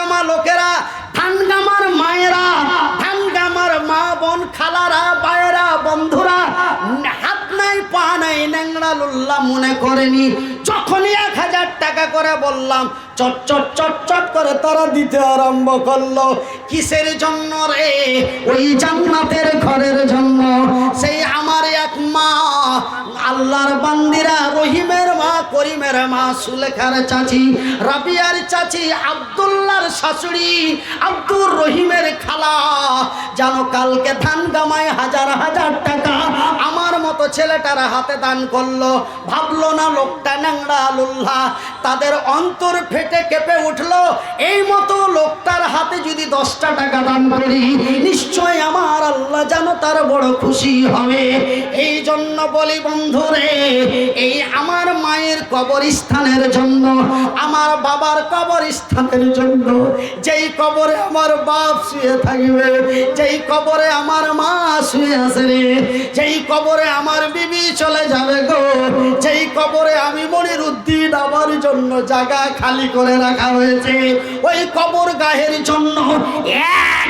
ধানগামা লোকেরা, ধানগামার মায়েরা, ধানগামার মা বোন, খালারা, বায়েরা, বন্ধুরা হাত নাই পা নাই ন্যাংরা লুল্লা মনে করেনি। যখনই 1000 টাকা করে বললাম চট চট চট চট করে তারা দিতে আরম্ভ করলো। কিসের জন্য রে? ওই জান্নাতের ঘরের জন্য। সেই আমার এক মা, আল্লাহর বান্দিরা, রহিমের মা, করিমের মা, সুলেখার চাচি, রাবিয়ার চাচি, আব্দুল্লাহর শাশুড়ি, আব্দুর রহিমের খালা, জানো কালকে ধানগামায় 1000 টাকা আমার মতো ছেলেটার হাতে দান করলো। ভাবলো না লোকটা ন্যাংরা লুল্লা, তাদের অন্তর ফেটে কেঁপে উঠলো। এই মতো লোকটার হাতে যদি 10টা টাকা দান করি, নিশ্চয় আমার আল্লাহ জানো তার বড় খুশি হবে। এই জন্য বলি বন্ধুরে, এই আমার মায়ের কবরস্থানের জন্য, আমার বাবার কবরস্থানের জন্য, যেই কবরে আমার বাপ শুয়ে থাকবে, যেই কবরে আমার মা শুয়ে আছে রে, যেই কবরে আমার বিবি চলে যাবে গো, যেই কবরে আমি মনিরুদ্দিন আমার জন্য জায়গা খালি করে রাখা হয়েছে, ওই কবর গাহের জন্য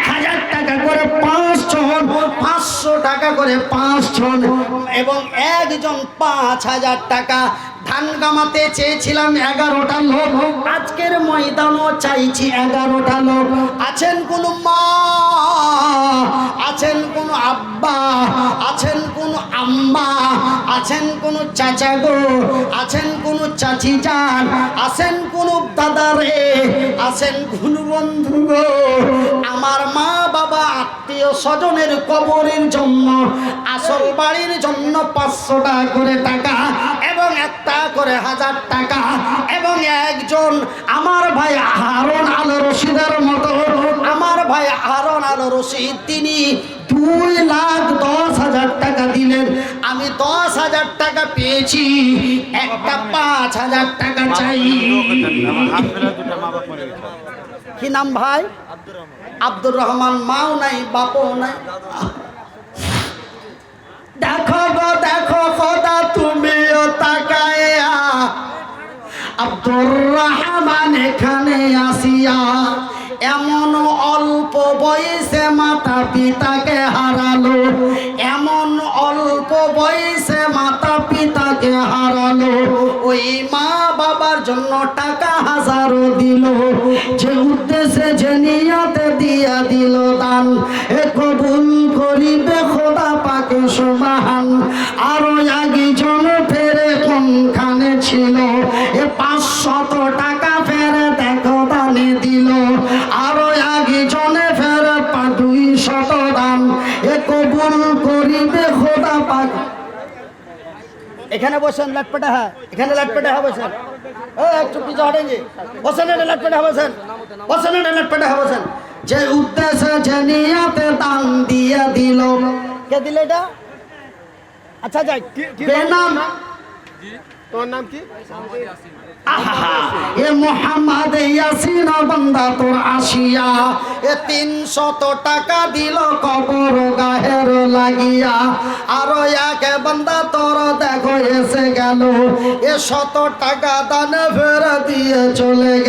1000 টাকা করে 5 জন, 500 টাকা করে 5 জন, এবং একজন 5000 টাকা। ধানগামাতে চেয়েছিলাম 11টা লোক, আজকের ময়দানও চাইছি 11টা লোক। আছেন কোন মা, আছেন কোন আব্বা, আছেন কোন আম্মা, আছেন কোন চাচা গো, আছেন কোন চাচি যান, আছেন কোন দাদা রে, আছেন কোন বন্ধু গো, আমার মা বাবা আত্মীয় স্বজনের কবরের জন্য, আসল বাড়ির জন্য 500 টাকা করে টাকা এবং একটা করে 1000 টাকা, এবং একজন আমার ভাই হারুন আল রশিদের মতো, আমার ভাই হারুন আল রশিদ, তিনি 2,10,000 টাকা দিলেন। আমি 10,000 টাকা পেয়েছি, একটা 5,000 টাকা চাই। কি নাম ভাই? আব্দুর রহমান। মাও নাই বাপও নাই। দেখো গো দেখো খোদা তুমিও তাকায়া, আব্দুর রহমান এখানে আসিয়া এমন অল্প বয়সে মাতা পিতাকে হারালো, এমন অল্প বয়সে মাতা পিতাকে হারালো। ওই মা বাবার জন্য টাকা 1000 দিল, যে উদ্দেশ্যে যে নিয়তে দিয়া দিল দান, এ কবুল করিবে খোদা পাকে সুবহান। আরো একজন ফেরে কোনখানে ছিল, এ 500 টাকা ফেরে দেখো দানে দিল। আরো একজনে ফেরে 200 দান, এ কবুল করিবে খোদা পাক। এখানে বসেন লটপটা, হ্যাঁ এখানে লটপটা হ্যাঁ বসেন, একটু পিছু হটেঙ্গে, বসেন এটা লটপটা হ্যাঁ বসেন, বসেন এটা লটপটা হ্যাঁ বসেন। যে উদ্দেশ্যে যে নিয়তে দান দিয়ে দিল, কে দিল এটা? আচ্ছা যাই, বেনাম তোর নাম কি? এ মোহাম্মদ ইয়াসিন বান্দা তোর আসিয়া, এ 300 টাকা দিল কবর গাহের লাগিয়া। আরো এক বান্দা তোর দেখো এসে গেল, এ 100 টাকা দানে ফেরা দিয়ে চলে গেল।